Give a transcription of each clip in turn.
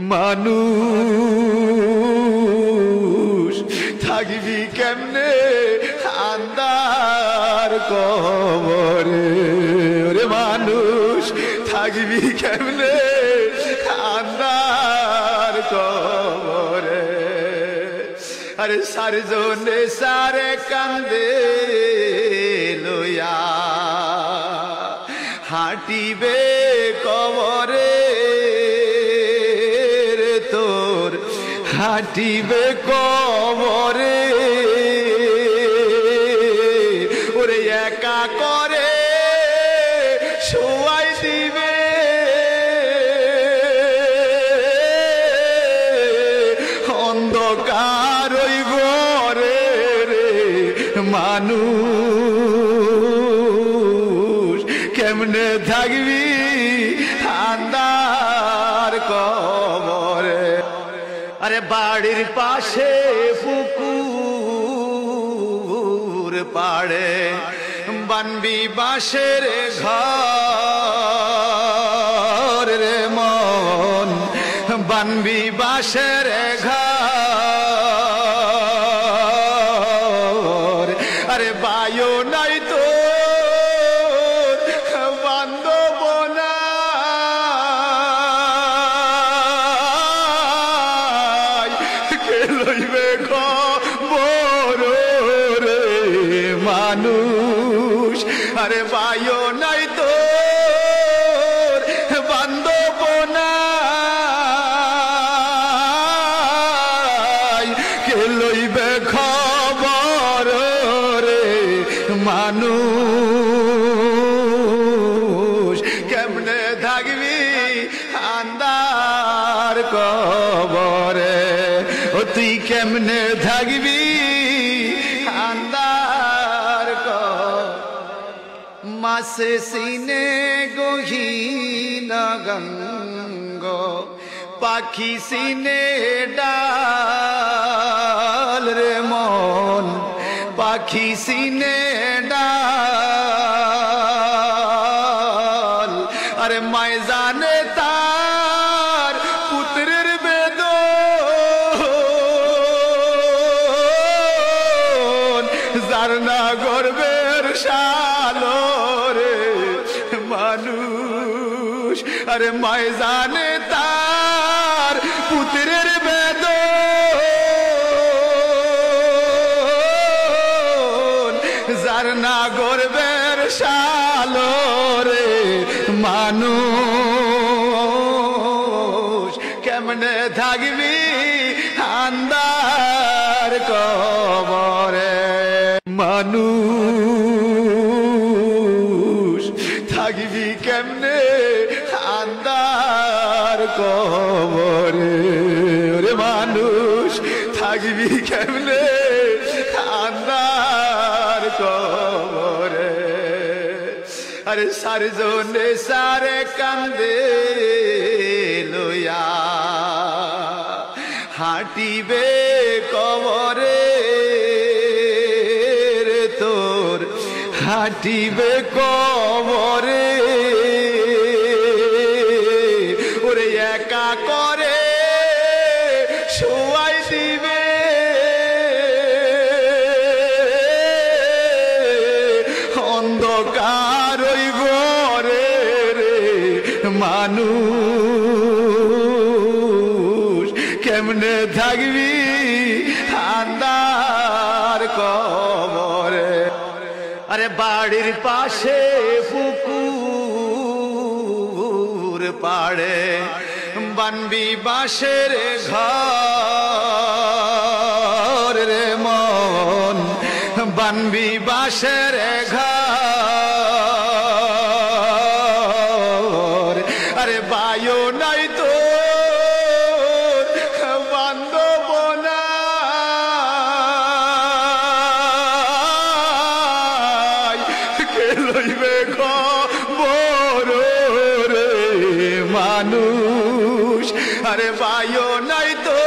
মানুষ থাকবি কেমনে আন্ধার কবরে, ওরে মানুষ থাকবি কেমনে আন্ধার কবরে। আরে সারজনে সারে কান্দে লইয়া হাঁটিবে কবরে, তোর হাঁটিবে কবরে, ওরে একা করে শোয়াই দিবে, অন্ধকার ওই ঘরে রে মানুষ কেমনে থাকবি আন্ধার কবরে। আরে বাড়ির পাশে পুকুর পাড়ে বানবি বাঁশের ঘর রে মন, বানবি বাঁশের ঘর। আরে বায়ু নাই তো বান্ধব না, কে লইবে খবর রে মানুষ। আরে বায়ু নাই তো বান্ধব না, কে লইবে খবর রে মানুষ কেমনে থাকবি আন্ধার কবরে, ও তুই কেমনে থাকবি আন্ধার কবরে। মাসে সিনে গহীন গঙ্গ পাখি সিনে ডাল রে মন, পাখি সিনে ডাল। আরে মায় জানে তার পুত্রের বেদন, যার না গর্বের শালো রে মানুষ। আরে মায় জানে তার পুত্রের বেদন, যার না গর্বের শালো রে মানুষ কেমনে থাকবি আন্ধার কবরে। মানুষ থাকবি কেমনে আন্ধার কবরে, ওরে মানুষ থাকবি কেমনে আন্ধার কবরে। আরে সারজনে সারে কান্দে লইয়া হাঁটিবে কবরে, তোর হাঁটিবে কবরে, ওরে একা করে শোয়াই দিবে, অন্ধকার ওই ঘরে রে মানুষ কেমনে থাকবি আন্ধার কবরে। আরে বাড়ির পাশে পুকুর পাড়ে বানবি বাঁশের ঘর রে মন, বানবি বাঁশের ঘর। আরে বায়ু নাই তো বান্ধব না, কে লইবে খবর রে মানুষ। আরে বায়ু নাই তো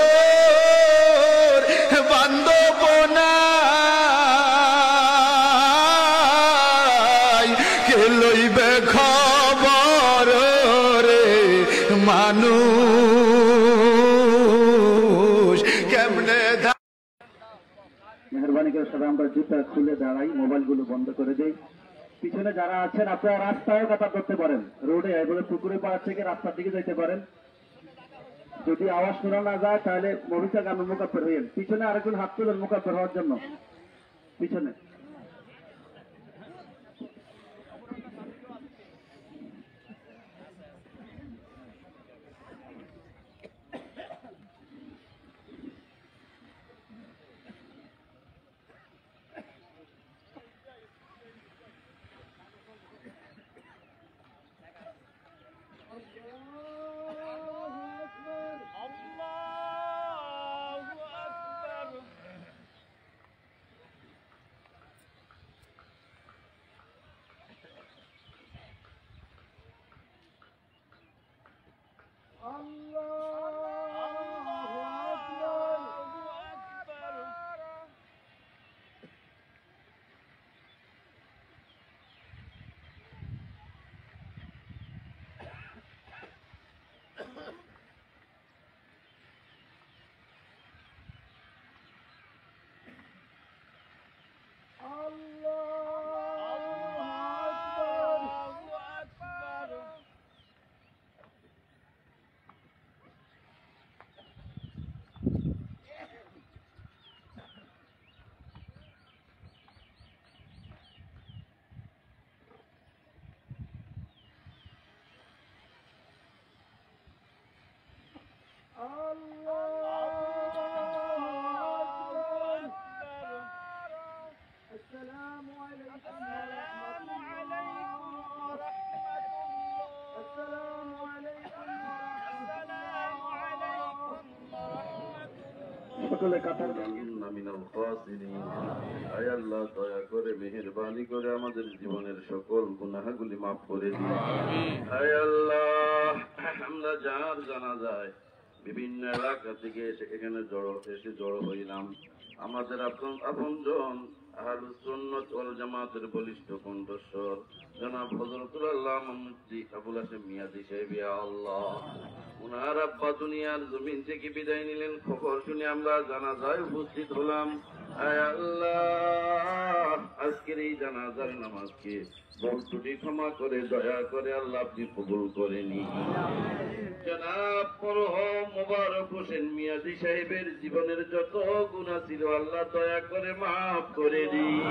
বান্ধব না, কে লইবে খবর রে মানুষ। মাইকের সাথে আমরা জুতা খুলে দাঁড়াই, মোবাইলগুলো বন্ধ করে দেই। পিছনে যারা আছেন আপনারা রাস্তায়ও কাতার করতে পারেন, রোডে এগুলো পুকুরে পাড়ার থেকে রাস্তার দিকে যেতে পারেন। যদি আওয়াজ শোনা না যায় তাহলে মহিষা গান মুখাপ্পের হইয়েন। পিছনে আরেকজন হাত তুলেন মুখাপ্পের হওয়ার জন্য। পিছনে সকলে কাতার দয়া করে মেহেরবানি করে আমাদের জীবনের সকল গুনাহগুলি মাফ করে দিন। আয় আল্লাহ, আমরা যার জানা যায় বিভিন্ন এলাকা থেকে এখানে এসে জড়ো হইলাম, আমাদের আপনজন আহলুস সুন্নাত ওয়াল জামাতের বলিষ্ঠ কণ্ঠস্বর জনাব হযরতুল আল্লামা মুফতি আবুল হাশেম মিয়াদী সাহেব, ইয়া আল্লাহ, উনার আব্বা দুনিয়ার জমিন থেকে বিদায় নিলেন, খবর শুনে আমরা জানাজায় উপস্থিত হলাম। আয় আল্লাহ, আজকের এই জানাজার নামাজকে ভুল ত্রুটি ক্ষমা করে দয়া করে আল্লাহ আপনি কবুল করে নিন। জনাব মরহুম মোবারক হোসেন মিয়াদী সাহেবের জীবনের যত গুনাহ ছিল আল্লাহ দয়া করে মাফ করে দিন।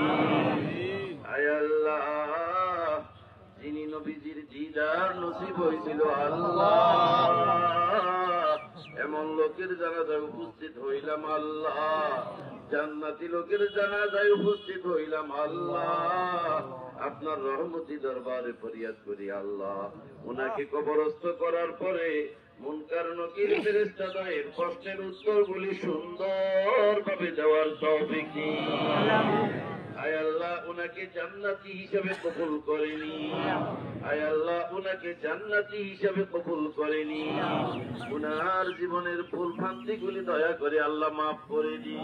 আয় আল্লাহ, যিনি নবীজির দিদার নসিব হয়েছিল আল্লাহ, এমন লোকের জানাজায় উপস্থিত হইলাম আল্লাহ, জান্নাতি লোকের জানাজায় উপস্থিত হইলাম আল্লাহ, আপনার রহমতি দরবারে ফরিয়াদ করি আল্লাহ, ওনাকে কবরস্থ করার পরে মুনকার নকির ফেরেশতাদের প্রশ্নের উত্তরগুলি সুন্দরভাবে দেওয়ার তৌফিক দিন। আয় আল্লাহ, উনাকে জান্নাতি হিসাবে কবুল করেনি। আয় আল্লাহ, উনাকে জান্নাতি হিসাবে কবুল করেনি। উনার জীবনের ভুল ভ্রান্তিগুলি দয়া করে আল্লাহ মাফ করে দিন।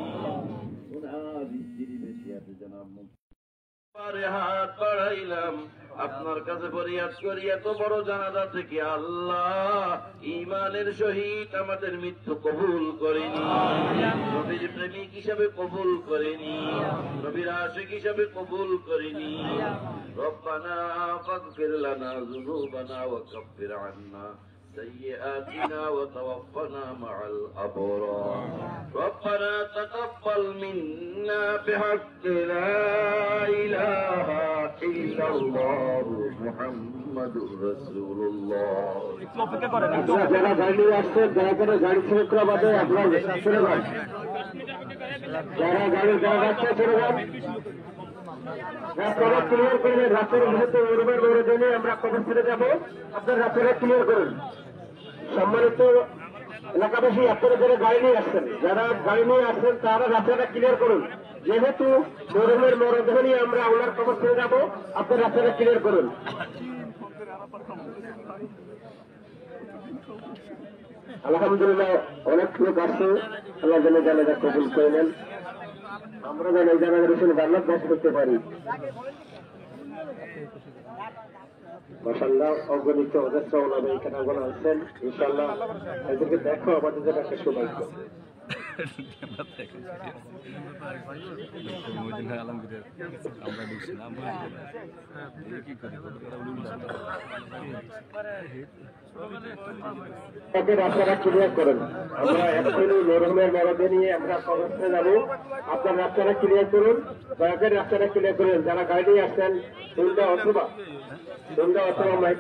উনার স্ত্রী বেশি আছে জনাব হাত বাড়াইলাম, আপনার কাছে ফরিয়াদ করি এত বড় জানাজা থেকে আল্লাহ ঈমানের সহিত আমাদের মৃত্যু কবুল করেনি, নবীর প্রেমিক হিসাবে কবুল করেনি, নবীর আশিক হিসাবে কবুল করেনি। রব্বানা ফাগফির লানা যুনুবানা ওয়া কাফির আন্না سيئاتنا وتوفنا مع الأبرار ربنا تقبل منا بحق لا إله إلا الله محمد رسول الله যারা গাড়ি আসছে দয়া করে গাড়ি ছেড়ে করা বাদে আপনারা ছেড়ে যান, যারা গাড়ি যাচ্ছে ছেড়ে যান, রাস্তাটা ক্লিয়ার করবেন। রাস্তার মুহূর্তে উড়বার দৌড়ে দিলে আমরা কবর ছেড়ে যাবো, আপনার রাস্তাটা ক্লিয়ার করুন। সম্মানিত এলাকাবাসী, আপনারা যারা গাড়ি নিয়ে আসছেন, যারা গাড়ি নিয়ে আসছেন তারা রাস্তাটা ক্লিয়ার করুন। যেহেতু মরহুমের মরদেহ নিয়ে আমরা ওনার কবর ছেড়ে যাবো, আপনার রাস্তাটা ক্লিয়ার করুন। আলহামদুলিল্লাহ, অনেক লোক আসছে, আল্লাহ যেন জানাজা কবুল করে নেন, আমরা যেন এই জানাজার হিসেবে জান্নাত বাস করতে পারি। মাশাআল্লাহ, অগণিত অজস্র ওলামা এখানে আছেন, ইনশাআল্লাহ এদেরকে দেখো আমাদের জন্য একটা সৌভাগ্য। তাকে রাস্তাটা ক্লিয়ার করেন। আমরা এখনই নরমের মরদে নিয়ে আমরা কবরস্থানে যাবো। আপনার রাস্তাটা ক্লিয়ার করুন, দয়া করে রাস্তাটা ক্লিয়ার করেন। যারা গাড়ি নিয়ে আসছেন দুলদা অথবা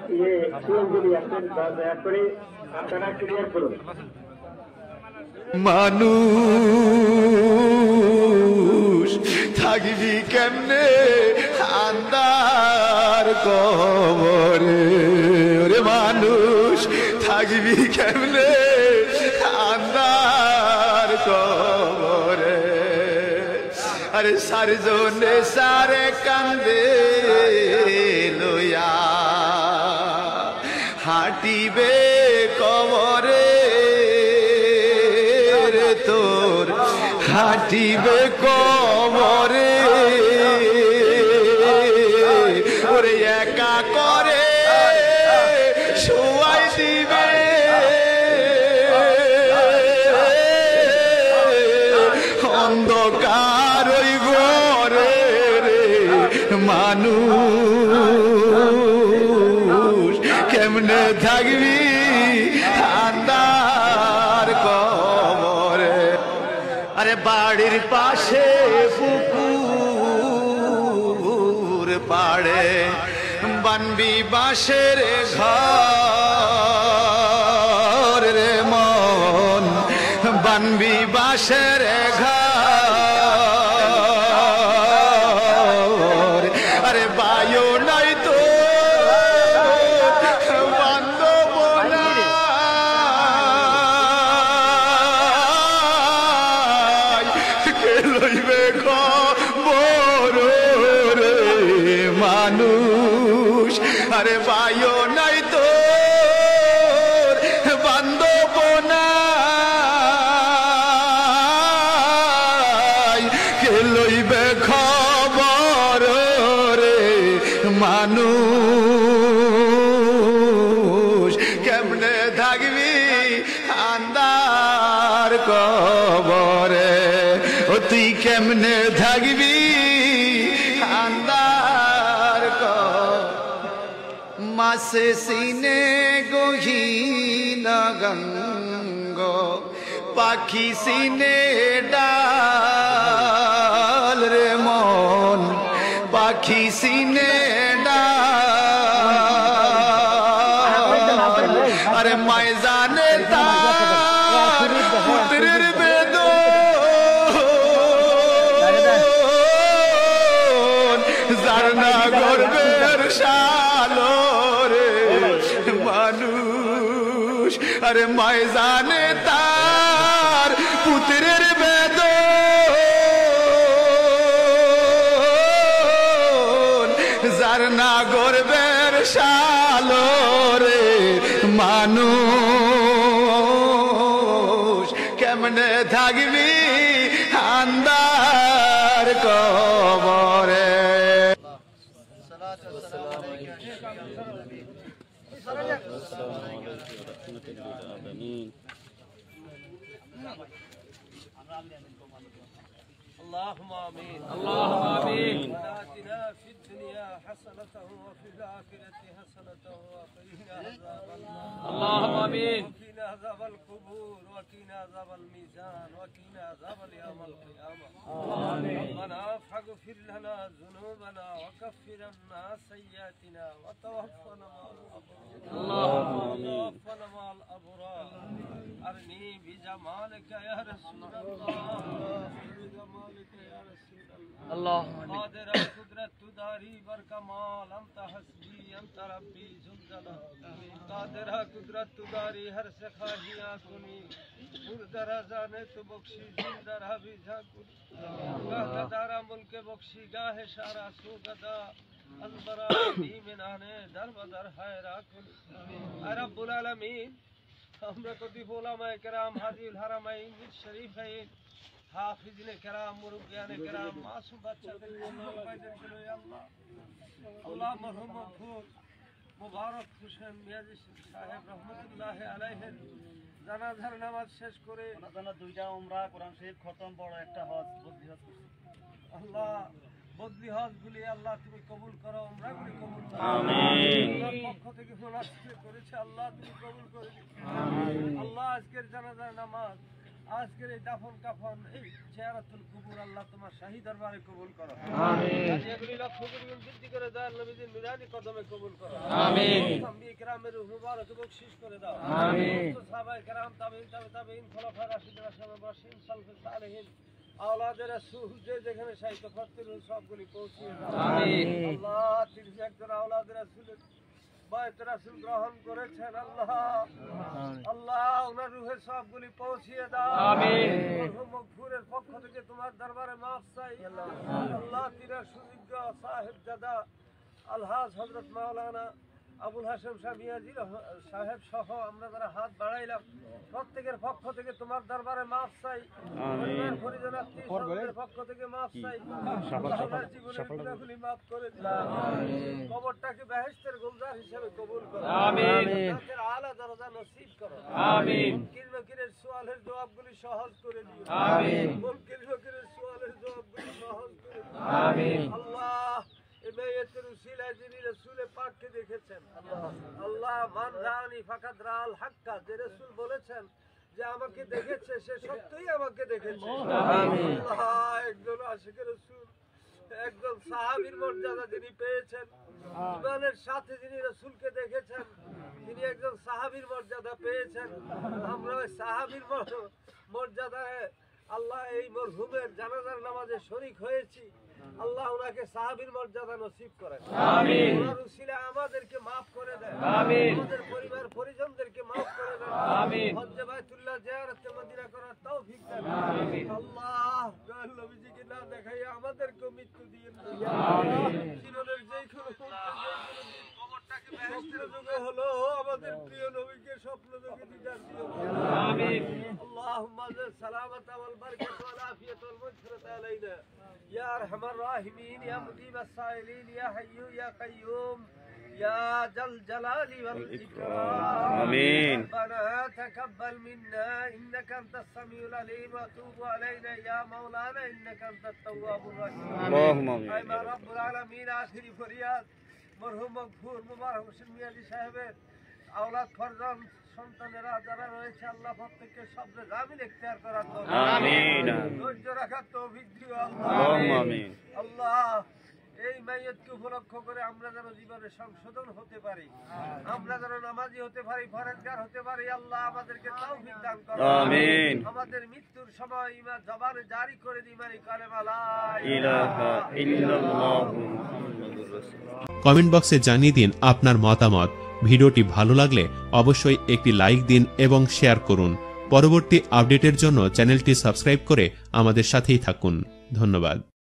সিএনজি আসছেন, দয়া করে রাস্তাটা ক্লিয়ার করুন। মানুষ থাকবি কেমনে আন্দার কবরে, ওরে মানুষ থাকবি কেমনে আন্দার কবরে। আরে সারজনে সারে কান্দে লইয়া হাঁটিবে কবরে, তোর হাঁটিবে কবরে। ওরে একা করে শোয়াই দিবে, অন্ধকার ওই ঘরে রে মানুষ কেমনে থাকবি আন্দার কবরে। আরে বাড়ির পাশে পুকুর পাড়ে বানবি বাঁশের ঘর রে মন, বানবি বাঁশের ঘর। আরে বায়ু নাই তো বান্ধব না, কে লইবে খবর রে মানুষ। আরে বায়ু নাই তো বান্ধব না, কে লইবে খবর রে মানুষ কেমনে থাকবি আন্দার কবরে। ও তুই কেমনে থাকবি আন্দার মাসে সিনে গহীন গঙ্গ পাখি সিনে ডাল রে মন, পাখি সিনে ডাল। আরে মায় জানে তার পুত্রের বেদন, যার না গর্বের শালো রে মানুষ। আরে মায় জানে তার পুত্রের বেদন, যার না গর্বের শালো রে মানুষ কেমনে থাকবি আন্দার কবরে। اللهم آمين اللهم آمين. آتنا في الدنيا حسنة وفي الآخرة حسنة وقنا عذاب النار. اللهم آمين. وقنا عذاب القبور وقنا عذاب الميزان وقنا عذاب يوم القيامة. آمين. ربنا فاغفر لنا ذنوبنا وكفر عنا سيئاتنا وتوفنا مع الأبرار. توفنا مع الأبرار. أرني بجمالك يا رسول الله، بجمالك يا رسول الله. قادر القدرة تداري بركمال، أنت حسبي أنت ربي ذو الجلال. قادر القدرة تداري هر سخاهي آكوني مردر جانے تو بخشی زندر حبی جاکن گاہ دارا ملک بخشی گاہ شارا سو گدا البرا من آنے در بدر حیرا کن. اے رب العالمین আমরা কতি ওলামায়ে কেরাম হাজির হারামাইন শরীফাইন হাফিজনে কেরাম মুরব্বিয়ানে কেরাম মাসুম বাচ্চাদের জন্য পাইদের ছিল আল্লাহ। আল্লাহ মরহুম মগফুর মুবারক হোসেন মিয়াজি সাহেব রহমতুল্লাহ আলাইহি জানাজার নামাজ শেষ করে ওনার জন্য 2টা উমরা, কোরআন শরীফ খতম, বড় একটা হজ, বদলি হজ করছি। আল্লাহ বদলি হজগুলি আল্লাহ তুমি কবুল করো, উমরাগুলি কবুল করো। আমিন। আল্লাহর পক্ষ থেকে মুনাফিক করেছে আল্লাহ তুমি কবুল করে দিও। আল্লাহ আজকের জানাজার নামাজ, আজকের এই দাফন কাফন, এই জিয়ারাতুল কুবুর আল্লাহ তোমার শাহী দরবারে কবুল করো। আমিন। এগুলি লক্ষ কোটি গুণ বৃদ্ধি করে দাও, নবীদের নুরানি কদমে কবুল করো। আমিন। আম্বিয়া কিরামের রূহ মুবারক বখশিশ করে দাও। আমিন। সাহাবায়ে কেরাম, তাবেঈন, তাবেঈন, খুলাফায়ে রাশিদিন, আশরাফুল মুবাশশিরিন, সালফুস সালেহিন, আওলাদে রাসূল যে যেখানে শাহিদ ফাতির সবগুলি পৌঁছিয়ে দাও। আমিন। আল্লাহ 31 জন আওলাদে রাসূলের বায়ত রাসূল গ্রহণ করেছেন আল্লাহ, আল্লাহ ওনার রূহে সবগুলি পৌঁছিয়ে দাও। আমিন। মরহুম মগফুরের পক্ষ থেকে তোমার দরবারে মাফ চাই আল্লাহ। তিনার সুযোগ্য সাহেব দাদা আলহাজ হযরত মাওলানা আবুল হাশেম শাহ মিয়াজি সাহেব সহ আমরা যারা হাত বাড়াইলাম প্রত্যেকের পক্ষ থেকে তোমার দরবারে মাফ চাই। পরিবার পরিজন আত্মীয় স্বজনের পক্ষ থেকে মাফ চাই। আল্লাহর জীবনের গুনাহগুলি মাফ করে দিও। কবরটাকে বেহেশতের গুলজার হিসেবে কবুল করো। আমিন। জান্নাতের আলা দরজা নসিব করো। আমিন। মুনকির নকিরের সুয়ালের জবাবগুলি সহজ করে দিও। আমিন। মুনকির নকিরের সুয়ালের জবাবগুলি সহজ করে দিও। আমিন। আল্লাহ ইবায়াতের উসিলায় যিনি রাসূলের পাককে দেখেছেন আল্লাহ, মান রানি ফাকাদ রাল হাক্কা, যে রাসূল বলেছেন যে আমাকে দেখেছে সে সত্যই আমাকে দেখেছে। আমিন। আল্লাহ একজন আশিকের রাসূল, একজন সাহাবীর মর্যাদা যিনি পেয়েছেন, ইমানের সাথে যিনি রাসূলকে দেখেছেন, তিনি একজন সাহাবীর মর্যাদা পেয়েছেন। আমরা ওই সাহাবীর মর্যাদায় আল্লাহ এই মরহুমের জানাজার নামাজে শরীক হয়েছি। আল্লাহ ওনাকে সাহাবীর মর্যাদা নসিব করেন। আমিন। ওনার উসিলা আমাদেরকে maaf করে দেন। আমিন। আমাদের পরিবার পরিজনদেরকে maaf করে দেন। আমিন। হজ্জে বাইতুল্লাহ জিয়ারতে মদিনা করার তৌফিক দেন। আমিন। আল্লাহ দয়াল নবীজিকে না দেখাইয়া আমাদেরকে মৃত্যু দিয়েন না। আমিন। জীবনের যেই কোনো কবরটাকে বেহেশতের যোগ্য হলো আমাদের প্রিয় নবীকে স্বপ্ন যোগে দিদার দিও। আমিন। আল্লাহুম্মা সালামাতা ওয়াল বারাকাতু ওয়াল আফিয়াতু ওয়াল মাগফিরাতু আলাইনা ইয়া আরহামার রাহিমিন ইয়া মুজিবাস সাইলিন ইয়া হাইয়্যু ইয়া কাইয়্যুম ইয়া জাল জালালি ওয়াল ইকরাম। আমিন। রব্বানা তাকাব্বাল মিন্না ইন্নাকা আনতাস সামিউল আলিম ওয়া তুব আলাইনা ইয়া মাওলানা ইন্নাকা আনতাত তাওয়াবুর রহিম। আল্লাহুম্মা আমিন। আয় মা রব্বুল আলামিন, আখিরি ফরিয়াদ মরহুম মগফুর মুবারক হোসেন মিয়াজি সাহেবের আওলাদ ফরজান সন্তানেরা যারা রয়েছে আল্লাহ প্রত্যেককে সবরে জামিন ইখতিয়ার করার তৌফিক। আমিন। ধৈর্য রাখার তৌফিক দিও আল্লাহ। আমিন। আল্লাহ এই মাইয়াতকে উপলক্ষ করে আমরা যেন জীবনে সংশোধন হতে পারি, আমরা যেন নামাজি হতে পারি, ফরজগার হতে পারি। আল্লাহ আমাদেরকে তৌফিক দান করো। আমিন। আমাদের মৃত্যুর সময় ঈমান জবানে জারি করে দিই মানে কালেমা লা ইলাহা ইল্লাল্লাহু মুহাম্মাদুর রাসূলুল্লাহ। কমেন্ট বক্সে জানিয়ে দিন আপনার মতামত। ভিডিওটি ভালো লাগলে অবশ্যই একটি লাইক দিন এবং শেয়ার করুন। পরবর্তী আপডেটের জন্য চ্যানেলটি সাবস্ক্রাইব করে আমাদের সাথেই থাকুন। ধন্যবাদ।